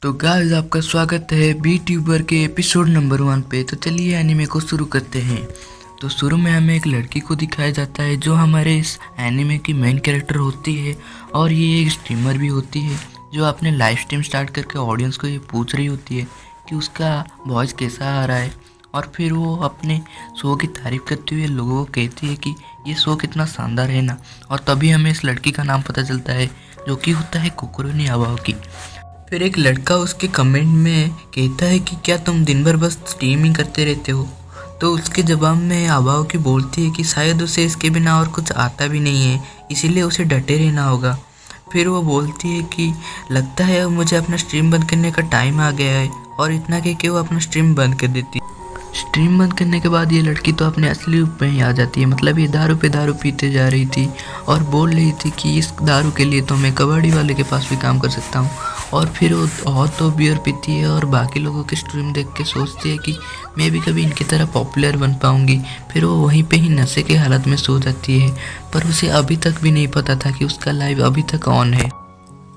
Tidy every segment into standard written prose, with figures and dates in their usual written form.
तो गाइस आपका स्वागत है बी ट्यूबर के एपिसोड नंबर 1 पे। तो चलिए एनीमे को शुरू करते हैं। तो शुरू में हमें एक लड़की को दिखाया जाता है जो हमारे इस एनीमे की मेन कैरेक्टर होती है और ये एक स्ट्रीमर भी होती है जो अपने लाइव स्ट्रीम स्टार्ट करके ऑडियंस को ये पूछ रही होती है कि उसका वॉइस कैसा आ रहा है, और फिर वो अपने शो की तारीफ़ करते हुए लोगों को कहती है कि ये शो कितना शानदार है ना। और तभी हमें इस लड़की का नाम पता चलता है जो कि होता है कोकोरोनी आवाओकी। फिर एक लड़का उसके कमेंट में कहता है कि क्या तुम दिन भर बस स्ट्रीमिंग करते रहते हो। तो उसके जवाब में आवाओकी बोलती है कि शायद उसे इसके बिना और कुछ आता भी नहीं है, इसीलिए उसे डटे रहना होगा। फिर वो बोलती है कि लगता है अब मुझे अपना स्ट्रीम बंद करने का टाइम आ गया है, और इतना कह के वो अपना स्ट्रीम बंद कर देती है। स्ट्रीम बंद करने के बाद ये लड़की तो अपने असली रूप में ही आ जाती है, मतलब ये दारू पे दारू पीते जा रही थी और बोल रही थी कि इस दारू के लिए तो मैं कबाड़ी वाले के पास भी काम कर सकता हूँ। और फिर वो और तो बियर पीती है और बाकी लोगों के स्ट्रीम देख के सोचती है कि मैं भी कभी इनकी तरह पॉपुलर बन पाऊँगी। फिर वो वहीं पे ही नशे के हालत में सो जाती है, पर उसे अभी तक भी नहीं पता था कि उसका लाइव अभी तक ऑन है।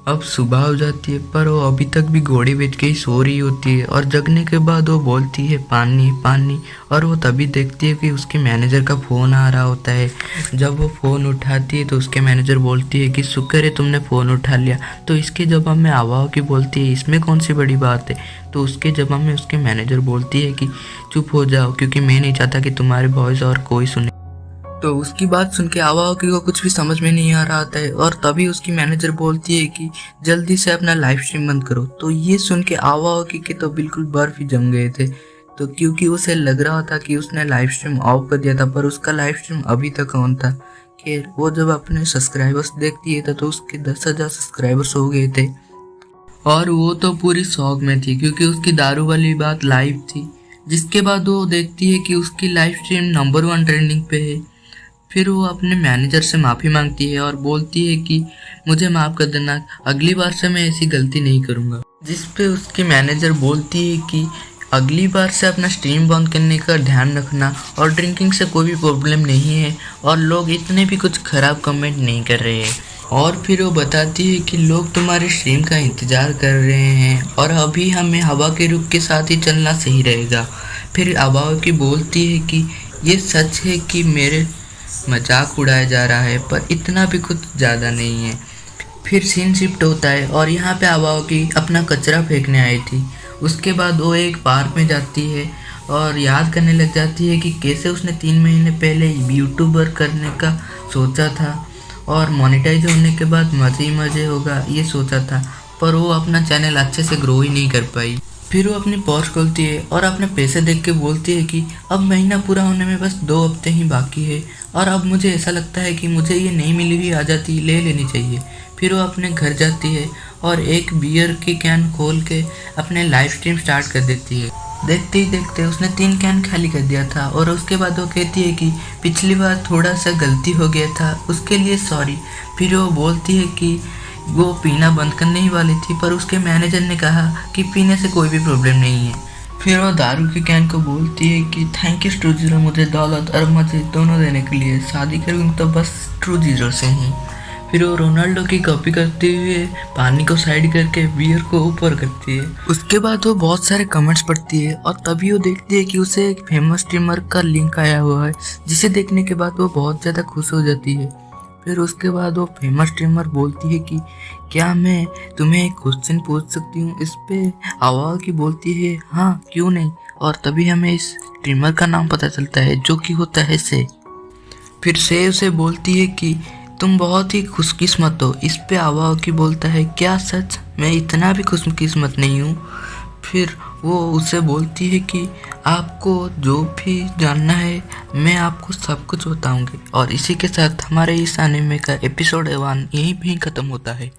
अब सुबह हो जाती है पर वो अभी तक भी घोड़े बेच के ही सो रही होती है, और जगने के बाद वो बोलती है पानी पानी। और वो तभी देखती है कि उसके मैनेजर का फ़ोन आ रहा होता है। जब वो फ़ोन उठाती है तो उसके मैनेजर बोलती है कि शुक्र है तुमने फ़ोन उठा लिया। तो इसके जवाब में आवाओकी बोलती है इसमें कौन सी बड़ी बात है। तो उसके जवाब में उसके मैनेजर बोलती है कि चुप हो जाओ, क्योंकि मैं नहीं चाहता कि तुम्हारे वॉइस और कोई सुने। तो उसकी बात सुन के आवाओकी को कुछ भी समझ में नहीं आ रहा था, और तभी उसकी मैनेजर बोलती है कि जल्दी से अपना लाइव स्ट्रीम बंद करो। तो ये सुन के आवाओकी के तो बिल्कुल बर्फ ही जम गए थे। तो क्योंकि उसे लग रहा था कि उसने लाइव स्ट्रीम ऑफ कर दिया था, पर उसका लाइव स्ट्रीम अभी तक ऑन था। खैर वो जब अपने सब्सक्राइबर्स देखती है तो उसके 10,000 सब्सक्राइबर्स हो गए थे, और वो तो पूरी शौक में थी क्योंकि उसकी दारू वाली बात लाइव थी। जिसके बाद वो देखती है कि उसकी लाइव स्ट्रीम नंबर 1 ट्रेंडिंग पे है। फिर वो अपने मैनेजर से माफ़ी मांगती है और बोलती है कि मुझे माफ़ कर देना, अगली बार से मैं ऐसी गलती नहीं करूँगा। जिस पे उसकी मैनेजर बोलती है कि अगली बार से अपना स्ट्रीम बंद करने का ध्यान रखना, और ड्रिंकिंग से कोई भी प्रॉब्लम नहीं है, और लोग इतने भी कुछ ख़राब कमेंट नहीं कर रहे हैं। और फिर वो बताती है कि लोग तुम्हारे स्ट्रीम का इंतज़ार कर रहे हैं और अभी हमें हवा के रुख के साथ ही चलना सही रहेगा। फिर आवाओकी बोलती है कि ये सच है कि मेरे मजाक उड़ाया जा रहा है, पर इतना भी कुछ ज़्यादा नहीं है। फिर सीन शिफ्ट होता है और यहाँ पे आवाओकी अपना कचरा फेंकने आई थी। उसके बाद वो एक पार्क में जाती है और याद करने लग जाती है कि कैसे उसने 3 महीने पहले यूट्यूबर करने का सोचा था और मोनेटाइज होने के बाद मज़े ही मज़े होगा ये सोचा था, पर वो अपना चैनल अच्छे से ग्रो ही नहीं कर पाई। फिर वो अपनी पॉच खोलती है और अपने पैसे देख के बोलती है कि अब महीना पूरा होने में बस 2 हफ्ते ही बाकी है, और अब मुझे ऐसा लगता है कि मुझे ये नहीं मिली हुई आज़ादी ले लेनी चाहिए। फिर वो अपने घर जाती है और एक बियर की कैन खोल के अपने लाइव स्ट्रीम स्टार्ट कर देती है। देखते ही देखते उसने 3 कैन खाली कर दिया था, और उसके बाद वो कहती है कि पिछली बार थोड़ा सा गलती हो गया था, उसके लिए सॉरी। फिर वो बोलती है कि वो पीना बंद करने ही वाली थी, पर उसके मैनेजर ने कहा कि पीने से कोई भी प्रॉब्लम नहीं है। फिर वो दारू की कैन को बोलती है कि थैंक यू ट्रू जीरो, मुझे दौलत और मजे दोनों देने के लिए, शादी करूँगी तो बस ट्रू जीरो से ही। फिर वो रोनाल्डो की कॉपी करते हुए पानी को साइड करके बियर को ऊपर करती है। उसके बाद वो बहुत सारे कमेंट्स पढ़ती है और तभी वो देखती है कि उसे एक फेमस स्ट्रीमर का लिंक आया हुआ है, जिसे देखने के बाद वो बहुत ज़्यादा खुश हो जाती है। फिर उसके बाद वो फेमस स्ट्रीमर बोलती है कि क्या मैं तुम्हें एक क्वेश्चन पूछ सकती हूँ। इस पे आवाओकी बोलती है हाँ क्यों नहीं, और तभी हमें इस स्ट्रीमर का नाम पता चलता है जो कि होता है से। फिर से उसे बोलती है कि तुम बहुत ही खुशकिस्मत हो। इस पे आवाओकी बोलता है क्या सच, मैं इतना भी खुशकिस्मत नहीं हूँ। फिर वो उसे बोलती है कि आपको जो भी जानना है मैं आपको सब कुछ बताऊंगी। और इसी के साथ हमारे इस एनीमे का एपिसोड 1 यहीं पे ही ख़त्म होता है।